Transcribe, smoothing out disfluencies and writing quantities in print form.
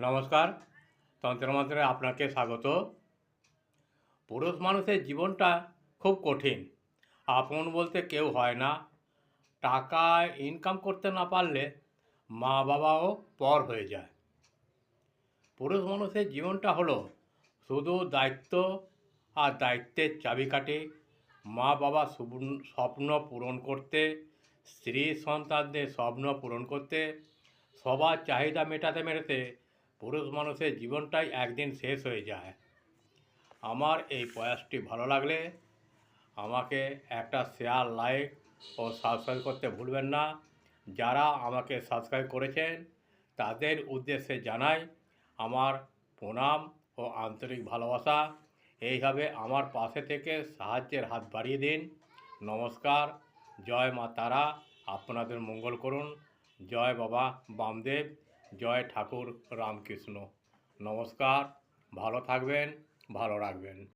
নমস্কার। তন্ত্রমন্ত্রে আপনাকে স্বাগত। পুরুষ মানুষের জীবনটা খুব কঠিন। আপন বলতে কেউ হয় না। টাকা ইনকাম করতে না পারলে মা বাবাও পর হয়ে যায়। পুরুষ মানুষের জীবনটা হলো শুধু দায়িত্ব আর দায়িত্বের চাবিকাঠি। মা বাবা স্বপ্ন পূরণ করতে, স্ত্রী সন্তানদের স্বপ্ন পূরণ করতে, সবার চাহিদা মেটাতে মেটাতে পুরুষ মানুষের জীবনটাই একদিন শেষ হয়ে যায়। আমার এই প্রয়াসটি ভালো লাগলে আমাকে একটা শেয়ার, লাইক ও সাবস্ক্রাইব করতে ভুলবেন না। যারা আমাকে সাবস্ক্রাইব করেছেন তাদের উদ্দেশ্যে জানাই আমার প্রণাম ও আন্তরিক ভালোবাসা। এইভাবে আমার পাশে থেকে সাহায্যের হাত বাড়িয়ে দিন। নমস্কার। জয় মা তারা আপনাদের মঙ্গল করুন। জয় বাবা বামদেব। জয় ঠাকুর রামকৃষ্ণ। নমস্কার। ভালো থাকবেন, ভালো রাখবেন।